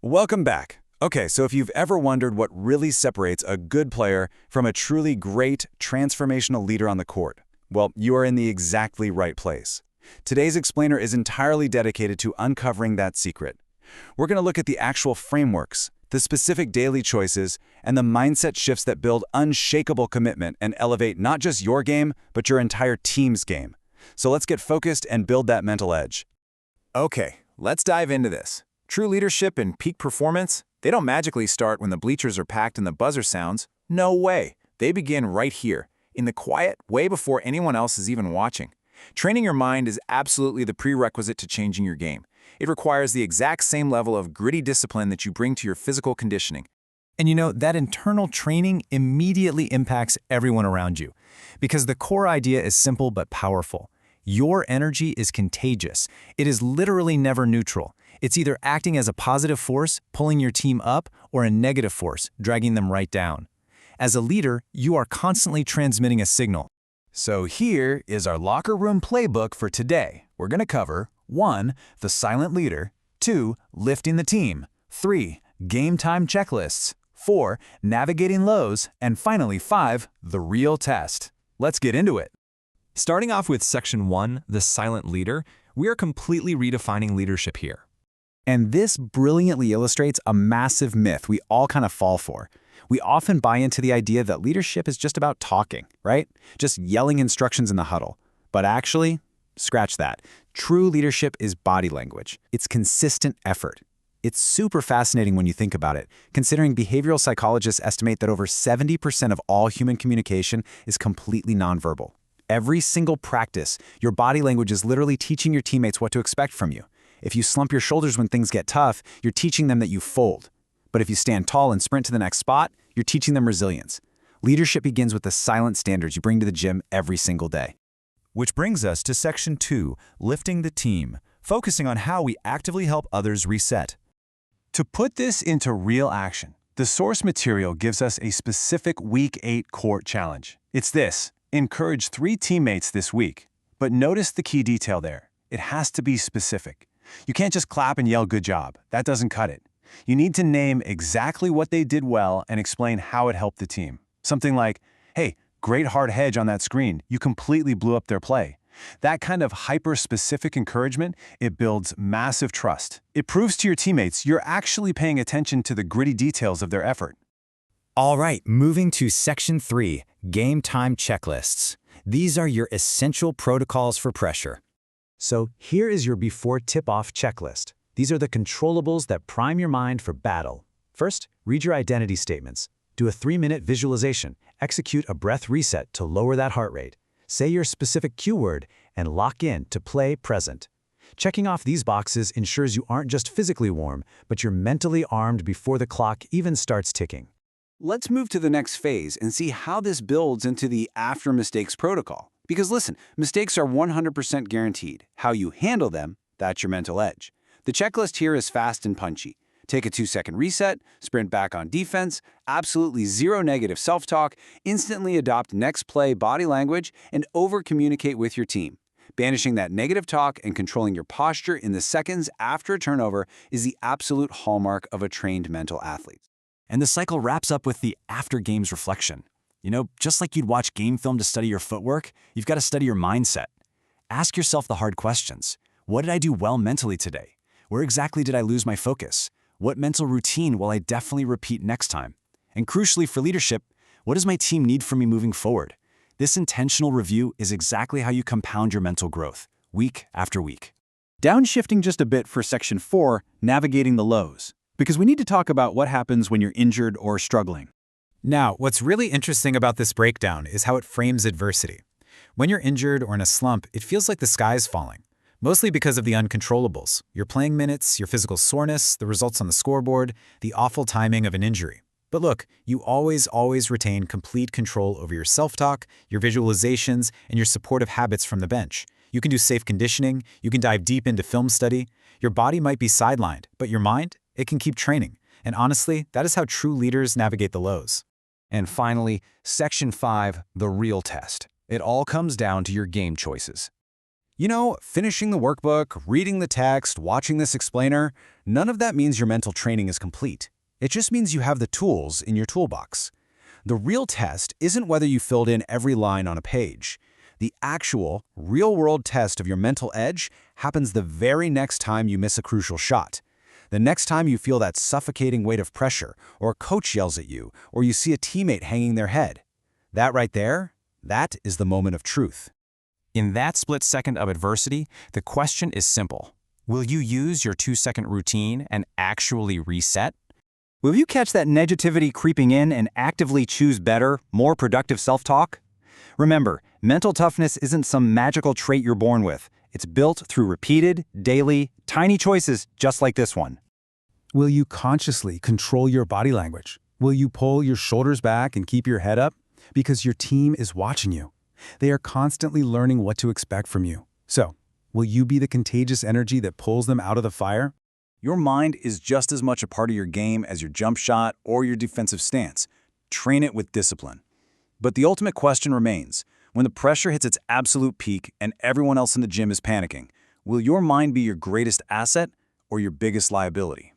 Welcome back. Okay, so if you've ever wondered what really separates a good player from a truly great, transformational leader on the court, well, you are in the exactly right place. Today's explainer is entirely dedicated to uncovering that secret. We're going to look at the actual frameworks, the specific daily choices, and the mindset shifts that build unshakable commitment and elevate not just your game, but your entire team's game. So let's get focused and build that mental edge. Okay, let's dive into this. True leadership and peak performance, they don't magically start when the bleachers are packed and the buzzer sounds. No way. They begin right here, in the quiet, way before anyone else is even watching. Training your mind is absolutely the prerequisite to changing your game. It requires the exact same level of gritty discipline that you bring to your physical conditioning. And you know, that internal training immediately impacts everyone around you. Because the core idea is simple but powerful. Your energy is contagious. It is literally never neutral. It's either acting as a positive force, pulling your team up, or a negative force, dragging them right down. As a leader, you are constantly transmitting a signal. So here is our locker room playbook for today. We're going to cover 1. The silent leader, 2. Lifting the team, 3. Game time checklists, 4. Navigating lows, and finally 5. The real test. Let's get into it. Starting off with Section 1, the silent leader, we are completely redefining leadership here. And this brilliantly illustrates a massive myth we all kind of fall for. We often buy into the idea that leadership is just about talking, right? Just yelling instructions in the huddle. But actually, scratch that. True leadership is body language. It's consistent effort. It's super fascinating when you think about it, considering behavioral psychologists estimate that over 70% of all human communication is completely nonverbal. Every single practice, your body language is literally teaching your teammates what to expect from you. If you slump your shoulders when things get tough, you're teaching them that you fold. But if you stand tall and sprint to the next spot, you're teaching them resilience. Leadership begins with the silent standards you bring to the gym every single day. Which brings us to Section 2, lifting the team, focusing on how we actively help others reset. To put this into real action, the source material gives us a specific Week 8 court challenge. It's this: encourage 3 teammates this week. But notice the key detail there. It has to be specific. You can't just clap and yell "good job." That doesn't cut it. You need to name exactly what they did well and explain how it helped the team. Something like, "Hey, great hard hedge on that screen. You completely blew up their play." That kind of hyper-specific encouragement, it builds massive trust. It proves to your teammates you're actually paying attention to the gritty details of their effort. All right, moving to Section 3, game time checklists. These are your essential protocols for pressure. So here is your before tip-off checklist. These are the controllables that prime your mind for battle. First, read your identity statements. Do a 3-minute visualization. Execute a breath reset to lower that heart rate. Say your specific cue word and lock in to play present. Checking off these boxes ensures you aren't just physically warm, but you're mentally armed before the clock even starts ticking. Let's move to the next phase and see how this builds into the after mistakes protocol. Because listen, mistakes are 100% guaranteed. How you handle them, that's your mental edge. The checklist here is fast and punchy. Take a 2-second reset, sprint back on defense, absolutely zero negative self-talk, instantly adopt next play body language, and over-communicate with your team. Banishing that negative talk and controlling your posture in the seconds after a turnover is the absolute hallmark of a trained mental athlete. And the cycle wraps up with the after-games reflection. You know, just like you'd watch game film to study your footwork, you've got to study your mindset. Ask yourself the hard questions. What did I do well mentally today? Where exactly did I lose my focus? What mental routine will I definitely repeat next time? And crucially for leadership, what does my team need from me moving forward? This intentional review is exactly how you compound your mental growth, week after week. Downshifting just a bit for Section 4, navigating the lows. Because we need to talk about what happens when you're injured or struggling. Now, what's really interesting about this breakdown is how it frames adversity. When you're injured or in a slump, it feels like the sky's falling, mostly because of the uncontrollables, your playing minutes, your physical soreness, the results on the scoreboard, the awful timing of an injury. But look, you always retain complete control over your self-talk, your visualizations, and your supportive habits from the bench. You can do safe conditioning, you can dive deep into film study. Your body might be sidelined, but your mind, it can keep training. And honestly, that is how true leaders navigate the lows. And finally, Section 5, the real test. It all comes down to your game choices. You know, finishing the workbook, reading the text, watching this explainer, none of that means your mental training is complete. It just means you have the tools in your toolbox. The real test isn't whether you filled in every line on a page. The actual, real-world test of your mental edge happens the very next time you miss a crucial shot. The next time you feel that suffocating weight of pressure, or a coach yells at you, or you see a teammate hanging their head. That right there, that is the moment of truth. In that split second of adversity, the question is simple. Will you use your 2-second routine and actually reset? Will you catch that negativity creeping in and actively choose better, more productive self-talk? Remember, mental toughness isn't some magical trait you're born with. It's built through repeated, daily, tiny choices just like this one. Will you consciously control your body language? Will you pull your shoulders back and keep your head up? Because your team is watching you. They are constantly learning what to expect from you. So, will you be the contagious energy that pulls them out of the fire? Your mind is just as much a part of your game as your jump shot or your defensive stance. Train it with discipline. But the ultimate question remains, when the pressure hits its absolute peak and everyone else in the gym is panicking, will your mind be your greatest asset or your biggest liability?